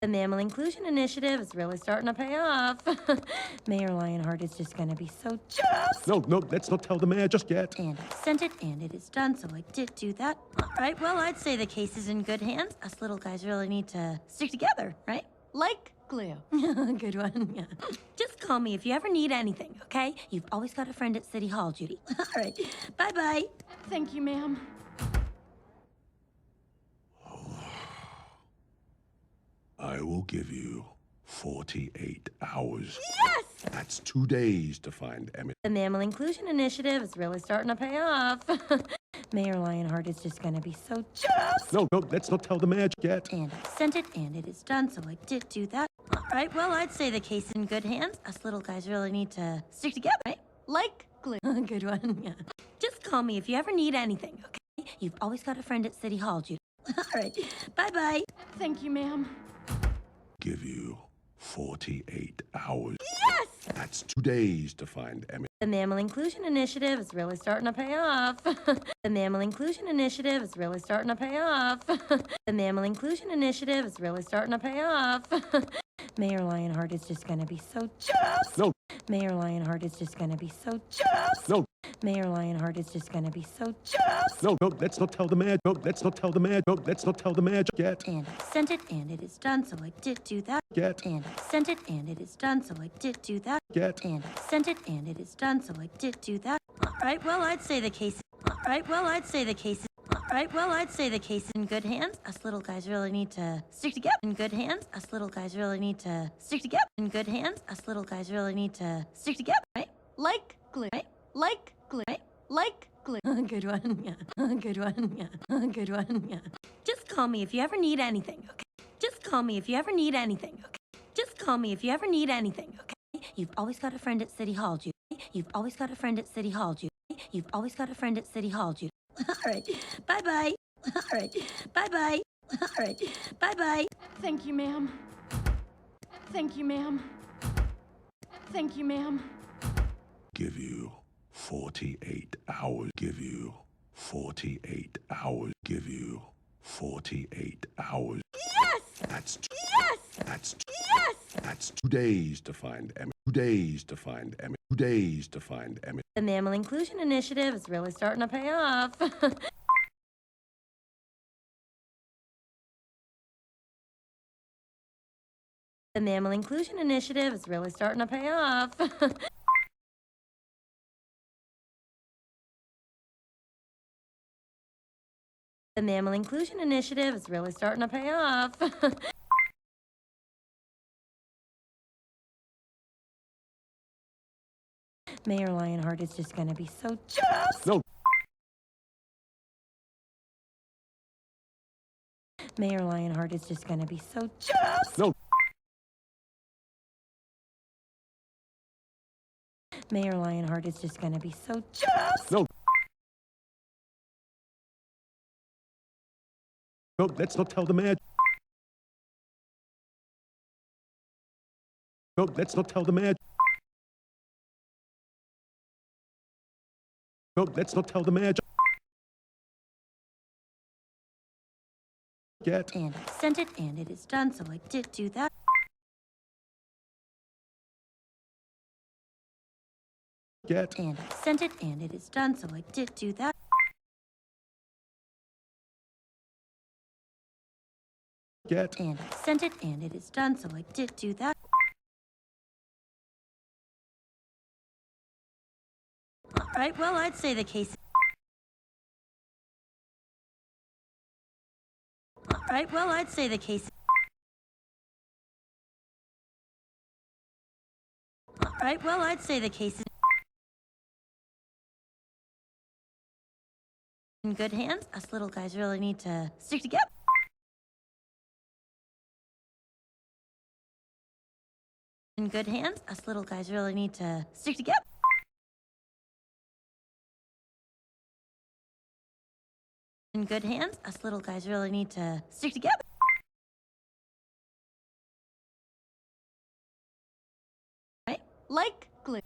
The Mammal Inclusion Initiative is really starting to pay off. Mayor Lionheart is just going to be so jazzed. No, let's not tell the mayor just yet. And I sent it, and it is done, so I did do that. All right, well, I'd say the case is in good hands. Us little guys really need to stick together, right? Like glue. Good one, yeah. Just call me if you ever need anything, okay? You've always got a friend at City Hall, Judy. All right, bye-bye. Thank you, ma'am. I will give you 48 hours. Yes! That's 2 days to find Emmett. The Mammal Inclusion Initiative is really starting to pay off. Mayor Lionheart is just going to be so jazzed. No, let's not tell the mayor just yet. And I sent it, and it is done, so I did do that. All right, well, I'd say the case is in good hands. Us little guys really need to stick together, right? Like glue. Good one, yeah. Just call me if you ever need anything, okay? You've always got a friend at City Hall, Judy. All right, bye-bye. Thank you, ma'am. Give you 48 hours. Yes! That's 2 days to find Emmett. The Mammal Inclusion Initiative is really starting to pay off. The Mammal Inclusion Initiative is really starting to pay off. The Mammal Inclusion Initiative is really starting to pay off. Mayor Lionheart is just going to be so jazzed. No. Mayor Lionheart is just going to be so jazzed. No. Mayor Lionheart is just going to be so jazzed. No, let's not tell the mayor. No, let's not tell the mayor. No, let's not tell the mayor just yet. And I sent it, and it is done, so I did do that. Yet. And I sent it, and it is done, so I did do that. Yet. And I sent it, and it is done, so I did do that. All right, well, I'd say the case. All right, well, I'd say the case. All right, well, I'd say the case is in good hands. Us little guys really need to stick together. In good hands, us little guys really need to stick together. In good hands, us little guys really need to stick together, right? Like glue. Right? Like glue. Right? Like glue. Good one, yeah. Good one, yeah. Good one, yeah. Just call me if you ever need anything, okay? Just call me if you ever need anything, okay? Just call me if you ever need anything, okay? You've always got a friend at City Hall, Judy. You've always got a friend at City Hall, Judy. You've always got a friend at City Hall, Judy. All right, bye-bye. All right, bye-bye. All right, bye-bye. Thank you, ma'am. Thank you, ma'am. Thank you, ma'am. Give you 48 hours. Give you 48 hours. Give you 48 hours. Yes! That's 2 days to find Emmett. 2 days to find Emmett. 2 days to find Emmett. The Mammal Inclusion Initiative is really starting to pay off. The Mammal Inclusion Initiative is really starting to pay off. The Mammal Inclusion Initiative is really starting to pay off. Mayor Lionheart is just going to be so jazzed. No. Mayor Lionheart is just going to be so jazzed. No. Mayor Lionheart is just going to be so jazzed. No. No, let's not tell the mayor. No, let's not tell the mayor. No, let's not tell the mayor yet. And I sent it, and it is done, so I did do that. Yet. And I sent it, and it is done, so I did do that. Yet. And I sent it, and it is done, so I did do that. All right, well, I'd say the case. All right, well, I'd say the case. All right, well, I'd say the case is in good hands. Us little guys really need to stick together. In good hands, us little guys really need to stick together. In good hands, us little guys really need to stick together. Right? Like glue.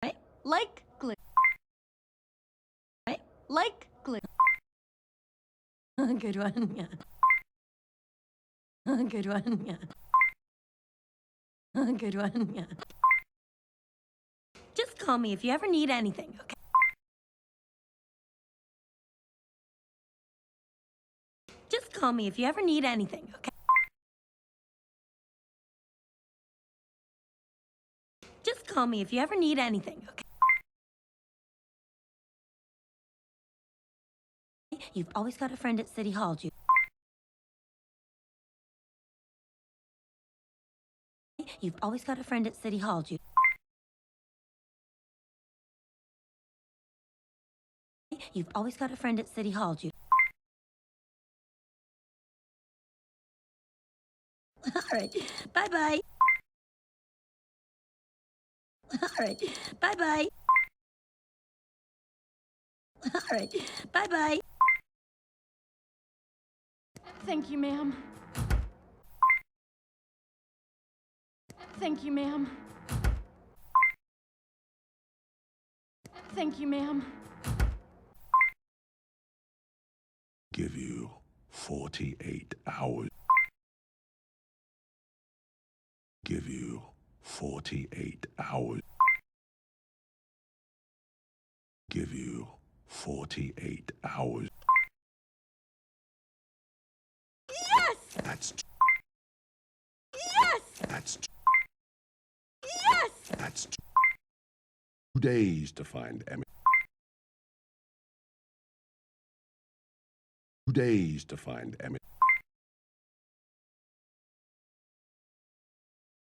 Right? Like glue. Right? Like glue. Good one, yeah. Good one, yeah. Good one, yeah. Just call me if you ever need anything, okay? Just call me if you ever need anything, okay? Just call me if you ever need anything, okay? You've always got a friend at City Hall, Jude. You've always got a friend at City Hall, Jude. You've always got a friend at City Hall, Jude. All right. Bye-bye. All right. Bye-bye. All right. Bye-bye. Thank you, ma'am. Thank you, ma'am. Thank you, ma'am. Give you 48 hours. Give you 48 hours. Give you 48 hours. Yes! That's Yes! that's Yes! that's 2 days to find Emmy. 2 days to find Emmy.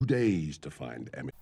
2 days to find Emmy.